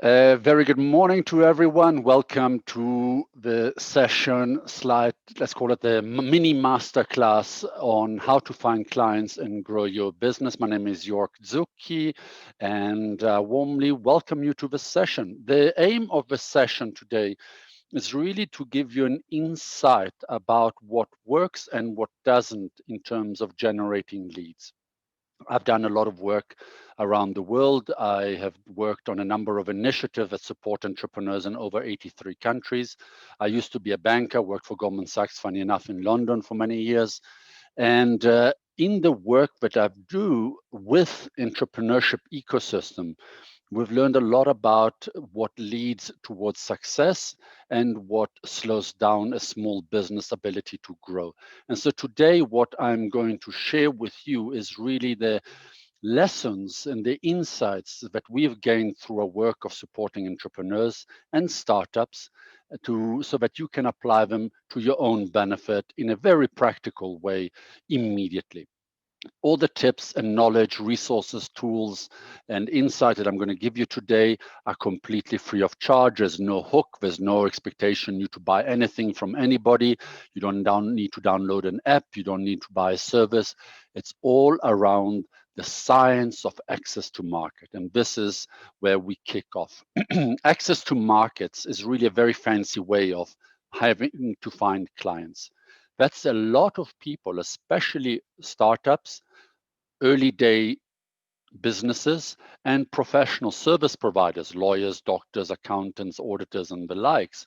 Very good morning to everyone. Welcome to the session slide. Let's call it the mini masterclass on how to find clients and grow your business. My name is Zucchi, and warmly welcome you to the session. The aim of the session today is really to give you an insight about what works and what doesn't in terms of generating leads. I've done a lot of work around the world. I have worked on a number of initiatives that support entrepreneurs in over 83 countries. I used to be a banker, worked for Goldman Sachs, funny enough, in London for many years. And in the work that I do with entrepreneurship ecosystem, we've learned a lot about what leads towards success and what slows down a small business ability to grow. And so today, what I'm going to share with you is really the lessons and the insights that we've gained through our work of supporting entrepreneurs and startups so that you can apply them to your own benefit in a very practical way immediately. All the tips and knowledge, resources, tools, and insight that I'm going to give you today are completely free of charge. There's no hook. There's no expectation you to buy anything from anybody. You don't need to download an app. You don't need to buy a service. It's all around the science of access to market. And this is where we kick off. Access to markets is really a very fancy way of having to find clients. That's a lot of people, especially startups, early day businesses, and professional service providers, lawyers, doctors, accountants, auditors, and the likes,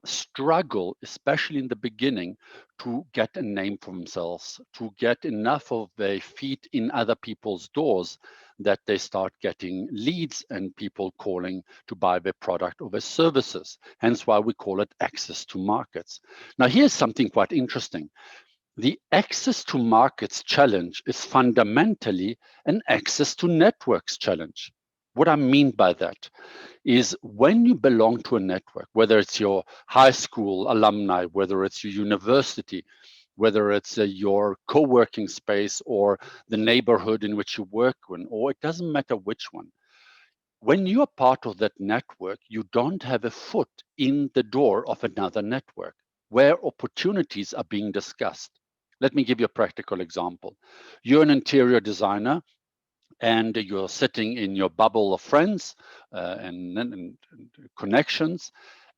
struggle, especially in the beginning, to get a name for themselves, to get enough of their feet in other people's doors that they start getting leads and people calling to buy their product or their services. Hence why we call it access to markets. Now, here's something quite interesting. The access to markets challenge is fundamentally an access to networks challenge. What I mean by that is when you belong to a network, whether it's your high school alumni, whether it's your university, whether it's your co-working space or the neighborhood in which you work in, or it doesn't matter which one. When you are part of that network, you don't have a foot in the door of another network where opportunities are being discussed. Let me give you a practical example. You're an interior designer and you're sitting in your bubble of friends and connections,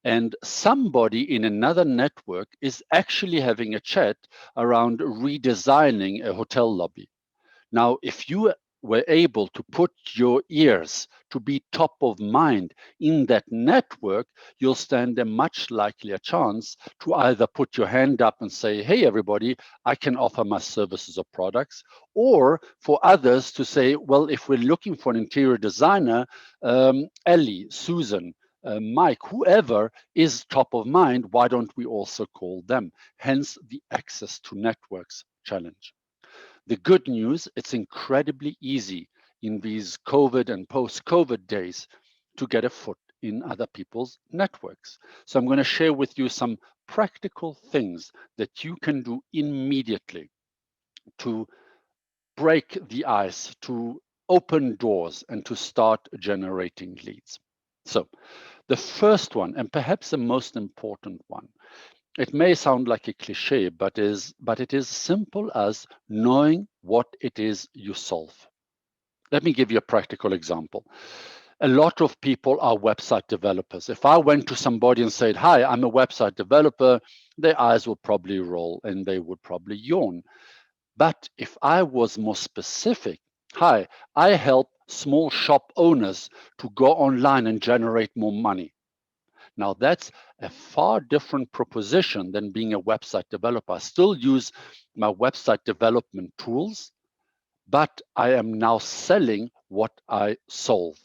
and somebody in another network is actually having a chat around redesigning a hotel lobby. Now, if you were able to put your ears to be top of mind in that network, you'll stand a much likelier chance to either put your hand up and say, hey, everybody, I can offer my services or products, or for others to say, well, if we're looking for an interior designer, Ellie, Susan, Mike, whoever is top of mind, why don't we also call them? Hence the access to networks challenge. The good news, it's incredibly easy in these COVID and post-COVID days to get a foot in other people's networks. So I'm going to share with you some practical things that you can do immediately to break the ice, to open doors, and to start generating leads. So the first one, and perhaps the most important one, it may sound like a cliche, but it is simple as knowing what it is you solve. Let me give you a practical example. A lot of people are website developers. If I went to somebody and said, hi, I'm a website developer, their eyes would probably roll and they would probably yawn. But if I was more specific, hi, I help small shop owners to go online and generate more money. Now, that's a far different proposition than being a website developer. I still use my website development tools, but I am now selling what I solve.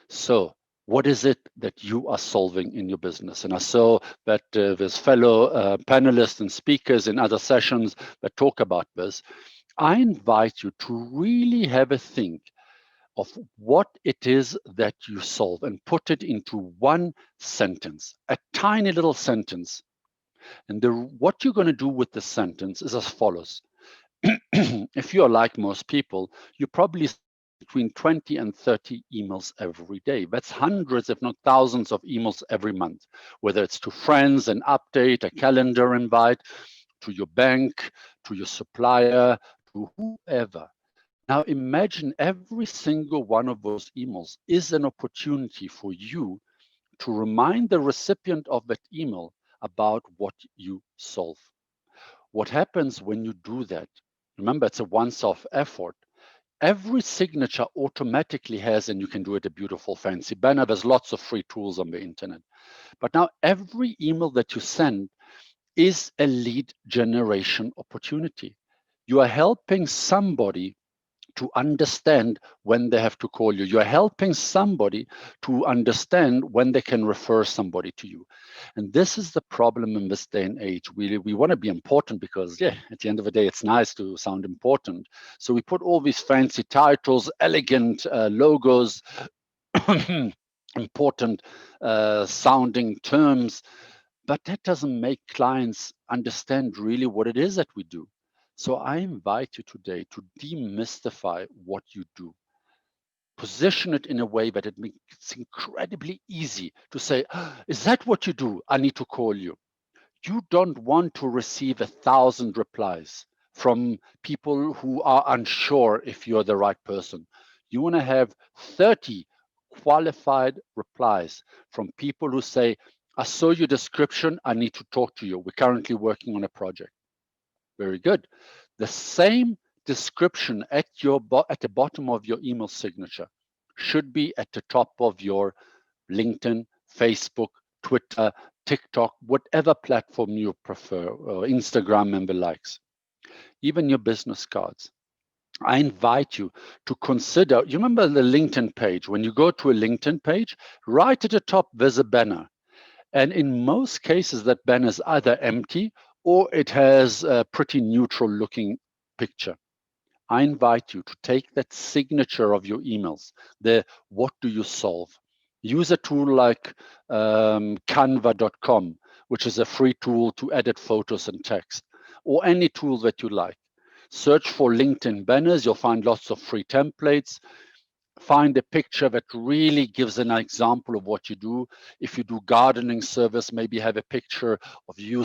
So, what is it that you are solving in your business? And I saw that there's fellow panelists and speakers in other sessions that talk about this. I invite you to really have a think of what it is that you solve and put it into one sentence, a tiny little sentence. And what you're going to do with the sentence is as follows. If you're like most people, you probably between 20 and 30 emails every day. That's hundreds, if not thousands of emails every month, whether it's to friends, an update, a calendar invite, to your bank, to your supplier, to whoever. Now imagine every single one of those emails is an opportunity for you to remind the recipient of that email about what you solve. What happens when you do that? Remember, it's a once-off effort. Every signature automatically has, and you can do it a beautiful fancy banner. There's lots of free tools on the internet. But now every email that you send is a lead generation opportunity. You are helping somebody to understand when they have to call you. You're helping somebody to understand when they can refer somebody to you. And this is the problem in this day and age. We want to be important because, yeah, at the end of the day, it's nice to sound important. So we put all these fancy titles, elegant logos, important sounding terms, but that doesn't make clients understand really what it is that we do. So I invite you today to demystify what you do. Position it in a way that it makes it incredibly easy to say, is that what you do? I need to call you. You don't want to receive 1,000 replies from people who are unsure if you're the right person. You want to have 30 qualified replies from people who say, I saw your description, I need to talk to you. We're currently working on a project. Very good. The same description at the bottom of your email signature should be at the top of your LinkedIn, Facebook, Twitter, TikTok, whatever platform you prefer, Instagram and the likes, even your business cards. I invite you to consider, you remember the LinkedIn page? When you go to a LinkedIn page, right at the top, there's a banner. And in most cases, that banner is either empty or it has a pretty neutral looking picture. I invite you to take that signature of your emails, the what do you solve? Use a tool like canva.com, which is a free tool to edit photos and text, or any tool that you like. Search for LinkedIn banners. You'll find lots of free templates. Find a picture that really gives an example of what you do. If you do gardening service, maybe have a picture of you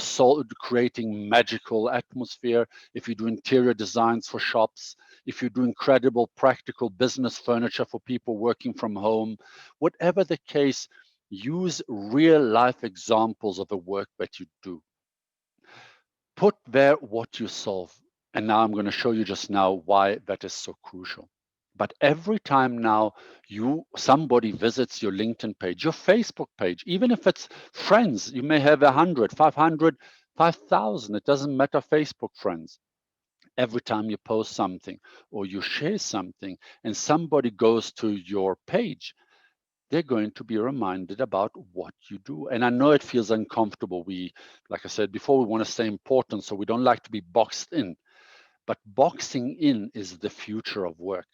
creating magical atmosphere. If you do interior designs for shops, if you do incredible practical business furniture for people working from home, whatever the case, use real life examples of the work that you do. Put there what you solve. And now I'm going to show you just now why that is so crucial. But every time now somebody visits your LinkedIn page, your Facebook page, even if it's friends, you may have 100, 500, 5,000, it doesn't matter, Facebook friends. Every time you post something or you share something and somebody goes to your page, they're going to be reminded about what you do. And I know it feels uncomfortable. Like I said before, we want to stay important, so we don't like to be boxed in. But boxing in is the future of work.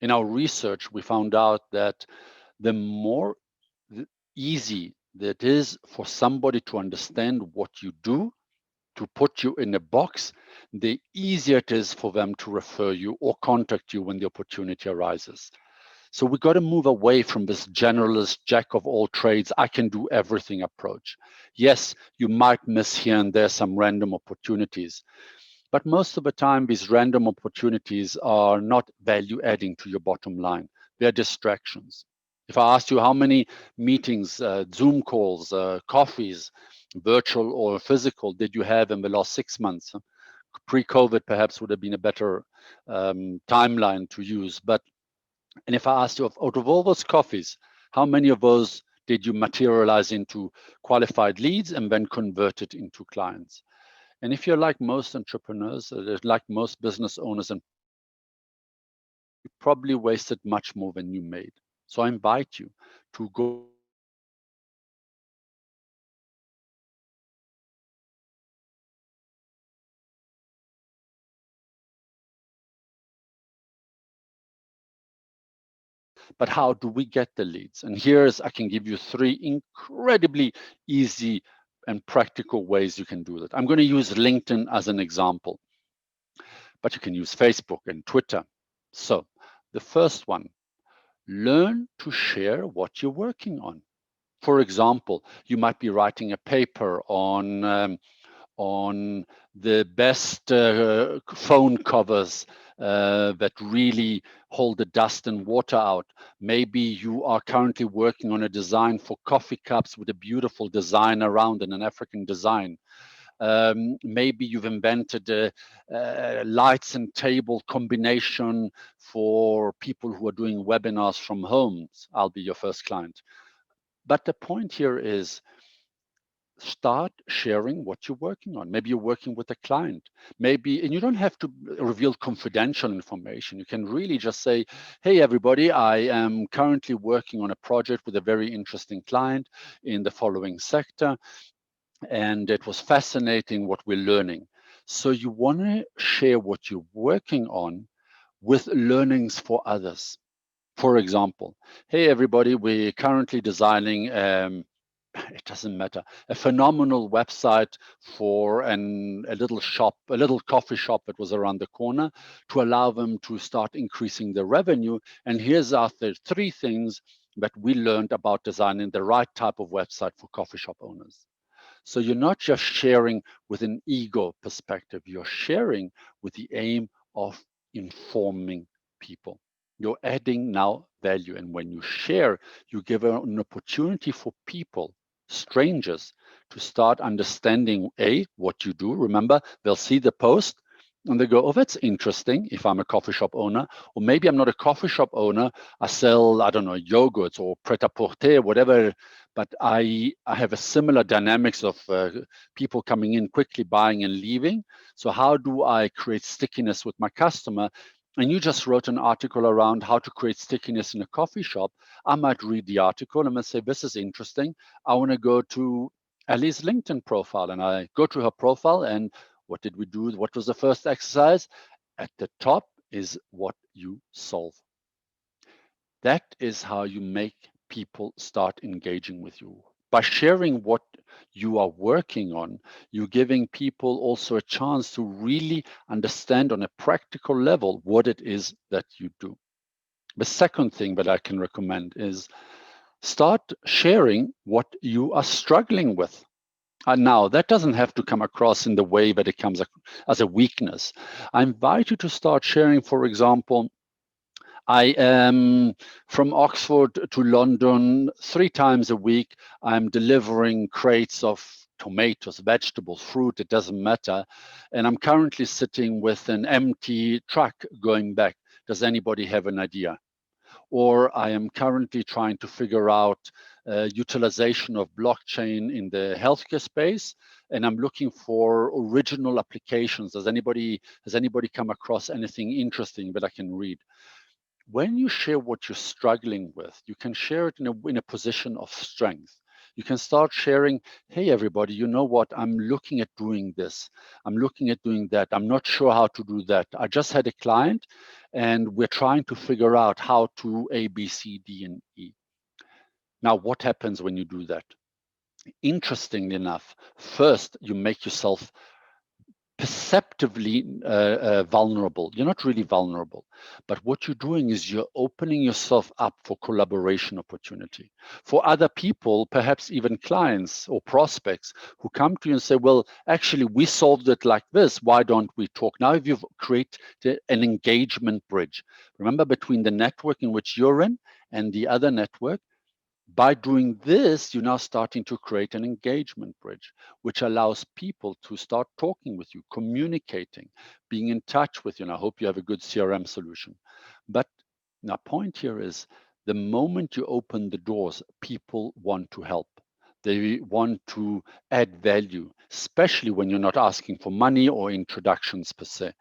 In our research, we found out that the more easy it is for somebody to understand what you do, to put you in a box, the easier it is for them to refer you or contact you when the opportunity arises. So we got to move away from this generalist, jack of all trades, I can do everything approach. Yes, you might miss here and there some random opportunities, but most of the time, these random opportunities are not value adding to your bottom line. They're distractions. If I asked you how many meetings, Zoom calls, coffees, virtual or physical, did you have in the last 6 months? Pre-COVID perhaps would have been a better timeline to use. And if I asked you, out of all those coffees, how many of those did you materialize into qualified leads and then convert it into clients? And if you're like most entrepreneurs, like most business owners, and you probably wasted much more than you made. So I invite you to go but how do we get the leads? And I can give you 3 incredibly easy and practical ways you can do that. I'm going to use LinkedIn as an example, but you can use Facebook and Twitter. So The first one, learn to share what you're working on. For example, you might be writing a paper on the best phone covers that really hold the dust and water out. Maybe you are currently working on a design for coffee cups with a beautiful design around and an African design. Maybe you've invented a lights and table combination for people who are doing webinars from homes. I'll be your first client. But the point here is, start sharing what you're working on. Maybe you're working with a client. Maybe, and you don't have to reveal confidential information. You can really just say, hey, everybody, I am currently working on a project with a very interesting client in the following sector. And it was fascinating what we're learning. So you want to share what you're working on with learnings for others. For example, hey, everybody, we're currently designing, it doesn't matter, a phenomenal website for a little shop, a little coffee shop that was around the corner, to allow them to start increasing their revenue. And here's the 3 things that we learned about designing the right type of website for coffee shop owners. So you're not just sharing with an ego perspective, you're sharing with the aim of informing people. You're adding now value. And when you share, you give an opportunity for people, strangers, to start understanding what you do. Remember, they'll see the post and they go, oh, that's interesting if I'm a coffee shop owner. Or maybe I'm not a coffee shop owner. I sell, I don't know, yogurts or pret-a-porter, whatever. But I have a similar dynamics of people coming in, quickly buying and leaving. So how do I create stickiness with my customer? And you just wrote an article around how to create stickiness in a coffee shop. I might read the article and I say, this is interesting. I want to go to Ellie's LinkedIn profile. And I go to her profile, and what did we do? What was the first exercise? At the top is what you solve. That is how you make people start engaging with you. By sharing what you are working on, you're giving people also a chance to really understand on a practical level what it is that you do. The second thing that I can recommend is start sharing what you are struggling with. Now, that doesn't have to come across in the way that it comes as a weakness. I invite you to start sharing, for example, I am from Oxford to London 3 times a week. I'm delivering crates of tomatoes, vegetables, fruit, it doesn't matter. And I'm currently sitting with an empty truck going back. Does anybody have an idea? Or I am currently trying to figure out utilization of blockchain in the healthcare space, and I'm looking for original applications. Has anybody come across anything interesting that I can read? When you share what you're struggling with, you can share it in a position of strength. You can start sharing, hey, everybody, you know what? I'm looking at doing this. I'm looking at doing that. I'm not sure how to do that. I just had a client and we're trying to figure out how to A, B, C, D, and E. Now, what happens when you do that? Interestingly enough, first, you make yourself perceptively vulnerable. You're not really vulnerable, but what you're doing is you're opening yourself up for collaboration opportunity for other people, perhaps even clients or prospects who come to you and say, well, actually, we solved it like this. Why don't we talk? Now, if you've created an engagement bridge, remember, between the network in which you're in and the other network, by doing this, you're now starting to create an engagement bridge, which allows people to start talking with you, communicating, being in touch with you. And I hope you have a good CRM solution. But my point here is, the moment you open the doors, people want to help. They want to add value, especially when you're not asking for money or introductions per se.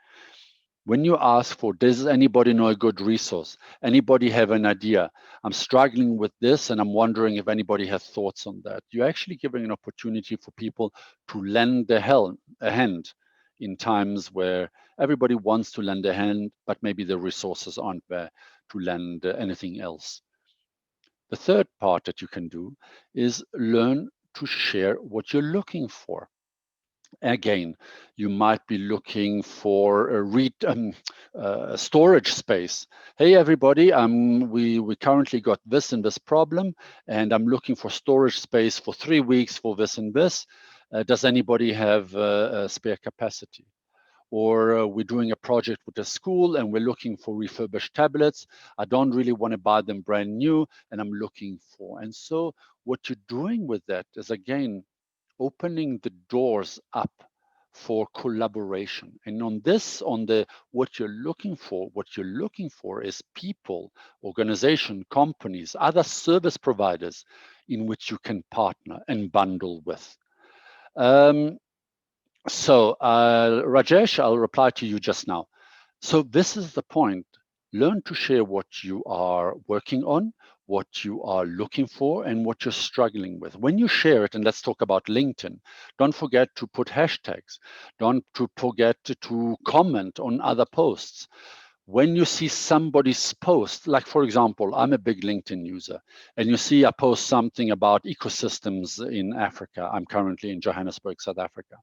When you ask for, does anybody know a good resource? Anybody have an idea? I'm struggling with this and I'm wondering if anybody has thoughts on that. You're actually giving an opportunity for people to lend a hand in times where everybody wants to lend a hand, but maybe the resources aren't there to lend anything else. The third part that you can do is learn to share what you're looking for. Again, you might be looking for a storage space. Hey, everybody, we currently got this and this problem, and I'm looking for storage space for 3 weeks for this and this. Does anybody have a spare capacity? Or we're doing a project with a school and we're looking for refurbished tablets. I don't really want to buy them brand new, and I'm looking for. And so what you're doing with that is, again, opening the doors up for collaboration. And on the what you're looking for is people, organization, companies, other service providers in which you can partner and bundle with. Rajesh, I'll reply to you just now. So this is the point. Learn to share what you are working on, what you are looking for, and what you're struggling with. When you share it, and let's talk about LinkedIn, don't forget to put hashtags. Don't forget to comment on other posts. When you see somebody's post, like for example, I'm a big LinkedIn user, and you see I post something about ecosystems in Africa. I'm currently in Johannesburg, South Africa.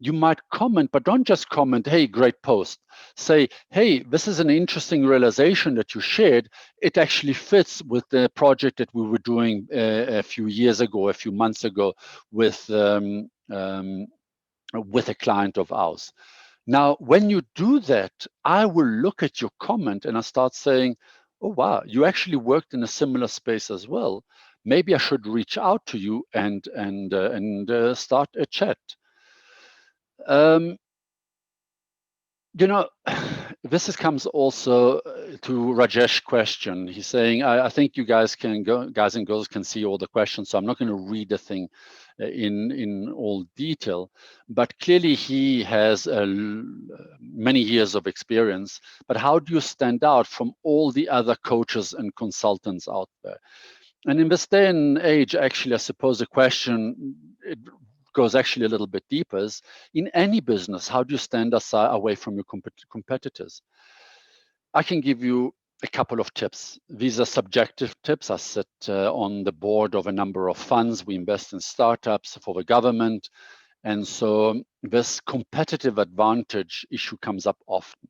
You might comment, but don't just comment, hey, great post. Say, hey, this is an interesting realization that you shared. It actually fits with the project that we were doing a few years ago, a few months ago with a client of ours. Now, when you do that, I will look at your comment and I start saying, oh, wow, you actually worked in a similar space as well. Maybe I should reach out to you and start a chat. You know, comes also to Rajesh's question. He's saying, I think you guys and girls can see all the questions, so I'm not going to read the thing in all detail. But clearly, he has many years of experience. But how do you stand out from all the other coaches and consultants out there? And in this day and age, actually, I suppose the question goes actually a little bit deeper is, in any business, how do you stand away from your competitors? I can give you a couple of tips. These are subjective tips. I sit on the board of a number of funds. We invest in startups for the government. And so this competitive advantage issue comes up often.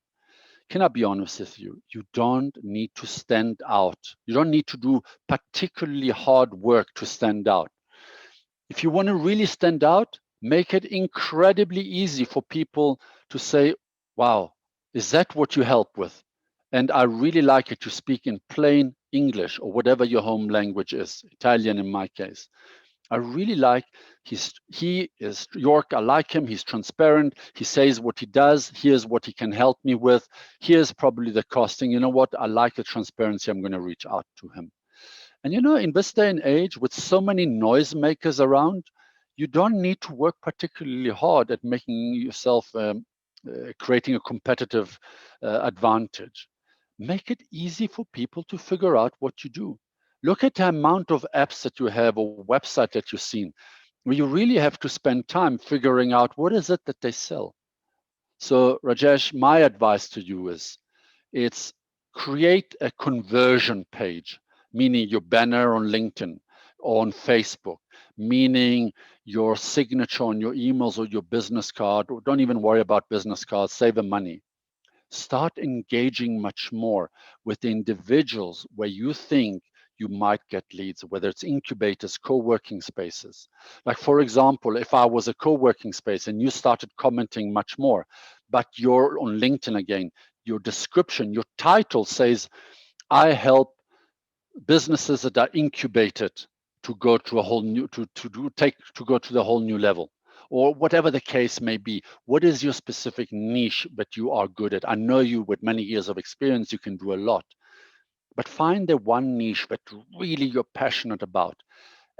Can I be honest with you? You don't need to stand out. You don't need to do particularly hard work to stand out. If you want to really stand out, make it incredibly easy for people to say, wow, is that what you help with? And I really like it to speak in plain English or whatever your home language is, Italian in my case. I really like he is York. I like him. He's transparent. He says what he does. Here's what he can help me with. Here's probably the costing. You know what? I like the transparency. I'm going to reach out to him. And in this day and age, with so many noisemakers around, you don't need to work particularly hard at making yourself creating a competitive advantage. Make it easy for people to figure out what you do. Look at the amount of apps that you have or website that you've seen, where you really have to spend time figuring out what is it that they sell. So Rajesh, my advice to you is, it's create a conversion page, meaning your banner on LinkedIn or on Facebook, meaning your signature on your emails or your business card, or don't even worry about business cards, save the money. Start engaging much more with the individuals where you think you might get leads, whether it's incubators, co-working spaces. Like, for example, if I was a co-working space and you started commenting much more, but you're on LinkedIn again, your description, your title says, I help businesses that are incubated to go to a whole new, to go to the whole new level, or whatever the case may be. What is your specific niche that you are good at? I know you, with many years of experience, you can do a lot, but find the one niche that really you're passionate about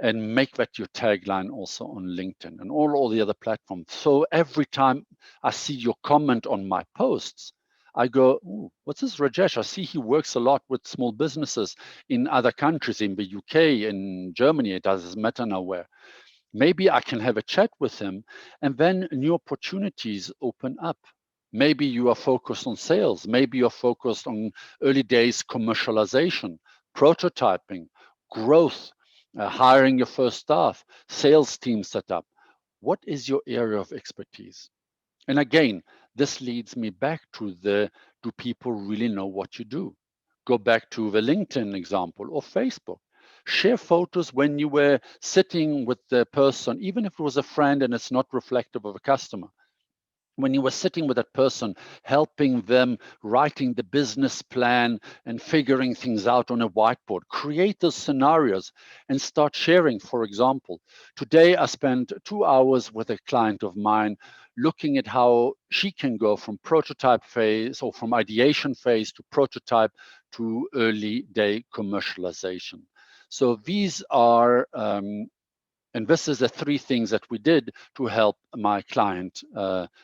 and make that your tagline also on LinkedIn and all the other platforms. So every time I see your comment on my posts, I go, ooh, what's this Rajesh? I see he works a lot with small businesses in other countries, in the UK, in Germany, it doesn't matter now where. Maybe I can have a chat with him, and then new opportunities open up. Maybe you are focused on sales. Maybe you're focused on early days commercialization, prototyping, growth, hiring your first staff, sales team setup. What is your area of expertise? And again, this leads me back to do people really know what you do? Go back to the LinkedIn example or Facebook. Share photos when you were sitting with the person, even if it was a friend and it's not reflective of a customer. When you were sitting with that person, helping them writing the business plan and figuring things out on a whiteboard, create those scenarios and start sharing. For example, today I spent 2 hours with a client of mine looking at how she can go from prototype phase or from ideation phase to prototype to early day commercialization. So these are and this is the three things that we did to help my client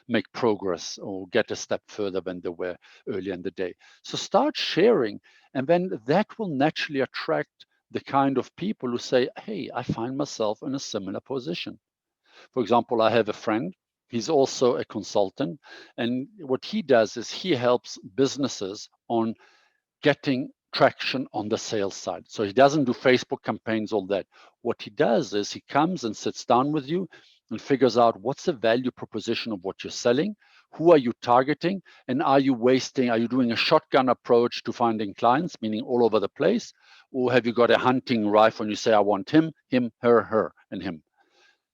make progress or get a step further than they were earlier in the day. So start sharing, and then that will naturally attract the kind of people who say, hey, I find myself in a similar position. For example, I have a friend. He's also a consultant. And what he does is he helps businesses on getting traction on the sales side. So he doesn't do Facebook campaigns, all that. What he does is he comes and sits down with you and figures out what's the value proposition of what you're selling, who are you targeting, and are you doing a shotgun approach to finding clients, meaning all over the place, or have you got a hunting rifle and you say, I want him, her, and him.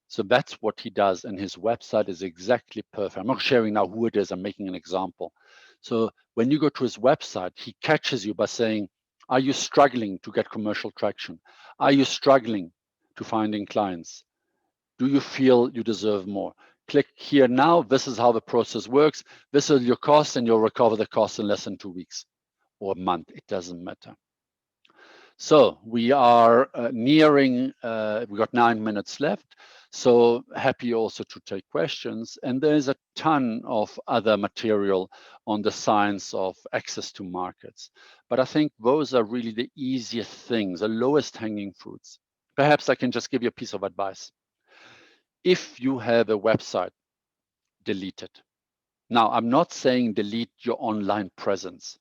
So that's what he does, and his website is exactly perfect. I'm not sharing now who it is, I'm making an example. So when you go to his website, he catches you by saying, are you struggling to get commercial traction? Are you struggling to finding clients? Do you feel you deserve more? Click here now. This is how the process works. This is your cost, and you'll recover the cost in less than 2 weeks or a month. It doesn't matter. So we are nearing, we got 9 minutes left. So happy also to take questions. And there's a ton of other material on the science of access to markets. But I think those are really the easiest things, the lowest hanging fruits. Perhaps I can just give you a piece of advice. If you have a website, delete it. Now, I'm not saying delete your online presence.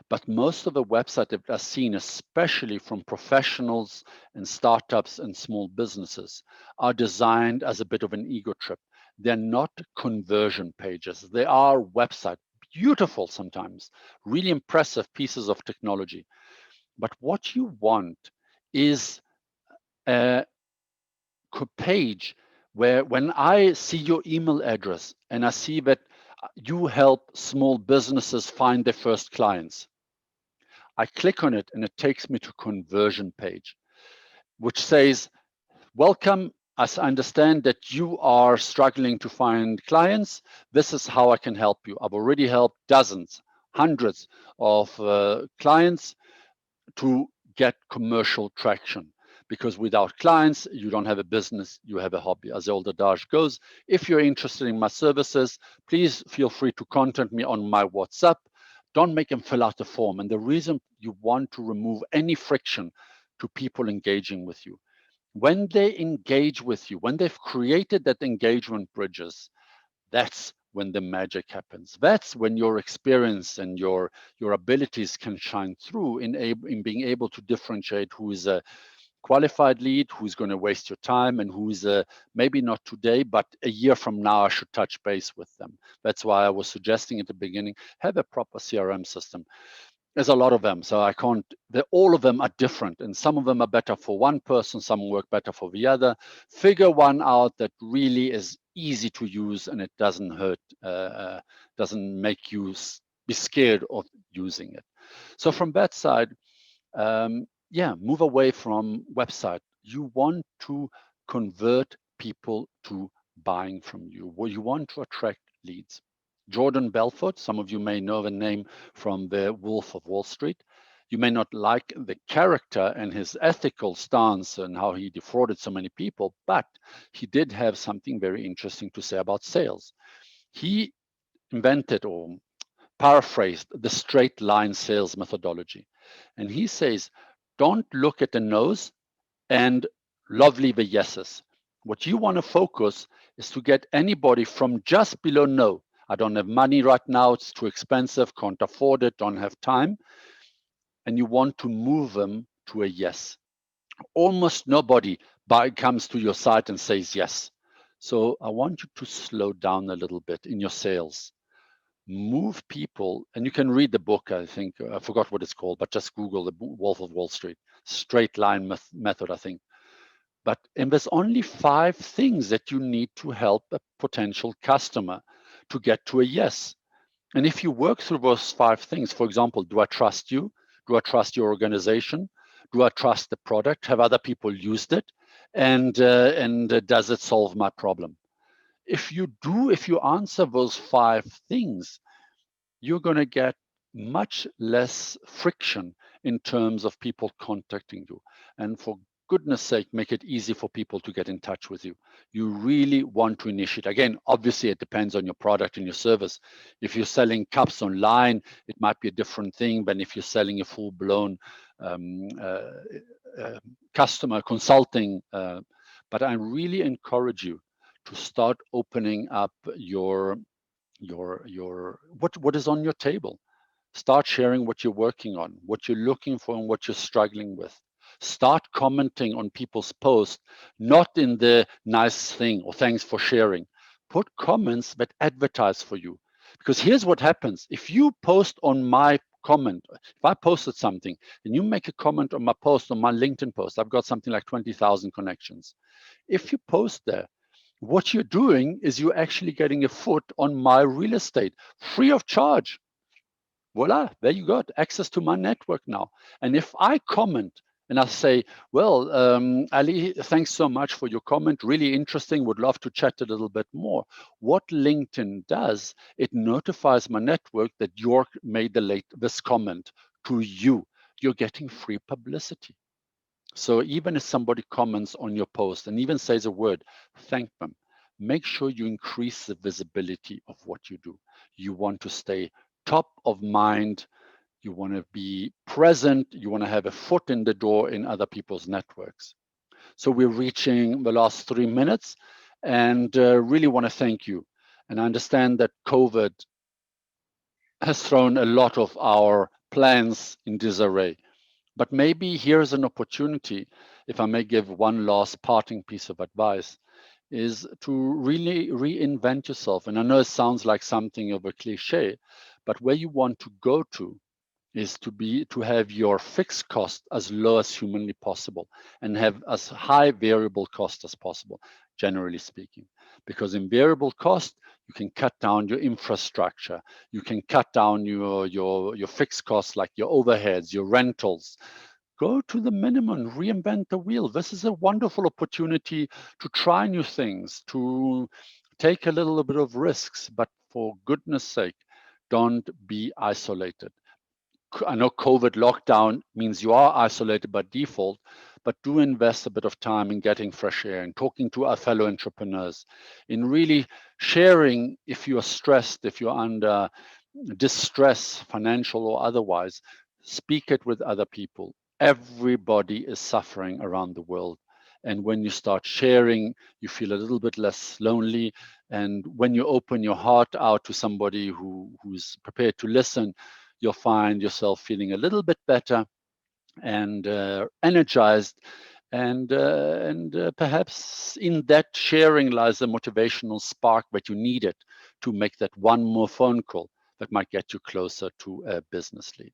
But most of the websites that are seen, especially from professionals and startups and small businesses, are designed as a bit of an ego trip. They're not conversion pages. They are websites, beautiful sometimes, really impressive pieces of technology. But what you want is a page where when I see your email address and I see that you help small businesses find their first clients, I click on it and it takes me to a conversion page, which says, welcome. As I understand that you are struggling to find clients, this is how I can help you. I've already helped dozens, hundreds of clients to get commercial traction. Because without clients, you don't have a business, you have a hobby. As the old adage goes, if you're interested in my services, please feel free to contact me on my WhatsApp. Don't make them fill out a form. And the reason you want to remove any friction to people engaging with you. When they engage with you, when they've created that engagement bridges, that's when the magic happens. That's when your experience and your abilities can shine through in being able to differentiate who is a qualified lead, who's going to waste your time, and who's maybe not today, but a year from now I should touch base with them. That's why I was suggesting at the beginning, have a proper CRM system. There's a lot of them, so I can't. All of them are different, and some of them are better for one person, some work better for the other. Figure one out that really is easy to use and it doesn't hurt, doesn't make you be scared of using it. So from that side, yeah, move away from website. You want to convert people to buying from you. Well, you want to attract leads. Jordan Belfort, some of you may know the name from The Wolf of Wall Street. You may not like the character and his ethical stance and how he defrauded so many people, but he did have something very interesting to say about sales. He invented or paraphrased the straight line sales methodology. And he says, don't look at the no's and lovely the yeses. What you want to focus is to get anybody from just below no. I don't have money right now, it's too expensive, can't afford it, don't have time. And you want to move them to a yes. Almost nobody comes to your site and says yes. So I want you to slow down a little bit in your sales. Move people, and you can read the book, I think, I forgot what it's called, but just Google the Wolf of Wall Street, straight line method, I think. And there's only 5 things that you need to help a potential customer to get to a yes. And if you work through those 5 things, for example, do I trust you? Do I trust your organization? Do I trust the product? Have other people used it? And does it solve my problem? If you answer those 5 things, you're going to get much less friction in terms of people contacting you. And for goodness sake, make it easy for people to get in touch with you. You really want to initiate. Again, obviously, it depends on your product and your service. If you're selling cups online, it might be a different thing than if you're selling a full-blown customer consulting. But I really encourage you to start opening up your what is on your table. Start sharing what you're working on, what you're looking for, and what you're struggling with. Start commenting on people's posts, not in the nice thing or thanks for sharing. Put comments that advertise for you. Because here's what happens. If you post on my comment, if I posted something and you make a comment on my post, on my LinkedIn post, I've got something like 20,000 connections. If you post there, what you're doing is you're actually getting a foot on my real estate free of charge. Voila, there you got access to my network now. And if I comment and I say, well, Ali, thanks so much for your comment. Really interesting. Would love to chat a little bit more. What LinkedIn does, it notifies my network that you made this comment to you. You're getting free publicity. So even if somebody comments on your post and even says a word, thank them. Make sure you increase the visibility of what you do. You want to stay top of mind. You want to be present. You want to have a foot in the door in other people's networks. So we're reaching the last 3 minutes and really want to thank you. And I understand that COVID has thrown a lot of our plans in disarray. But maybe here's an opportunity, if I may give one last parting piece of advice, is to really reinvent yourself. And I know it sounds like something of a cliche, but where you want to go to is to have your fixed cost as low as humanly possible and have as high variable cost as possible, generally speaking. Because in variable cost, you can cut down your infrastructure, you can cut down your fixed costs like your overheads, your rentals. Go to the minimum, reinvent the wheel. This is a wonderful opportunity to try new things, to take a little bit of risks, but for goodness sake, don't be isolated. I know COVID lockdown means you are isolated by default, but do invest a bit of time in getting fresh air and talking to our fellow entrepreneurs, in really sharing if you are stressed, if you're under distress, financial or otherwise, speak it with other people. Everybody is suffering around the world. And when you start sharing, you feel a little bit less lonely. And when you open your heart out to somebody who's prepared to listen, you'll find yourself feeling a little bit better and energized. And perhaps in that sharing lies a motivational spark that you needed to make that one more phone call that might get you closer to a business lead.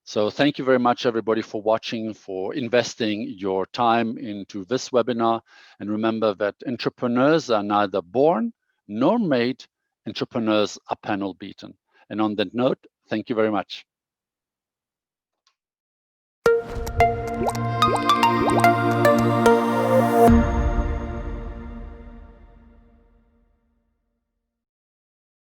So thank you very much, everybody, for watching, for investing your time into this webinar. And remember that entrepreneurs are neither born nor made. Entrepreneurs are panel beaten. And on that note, thank you very much.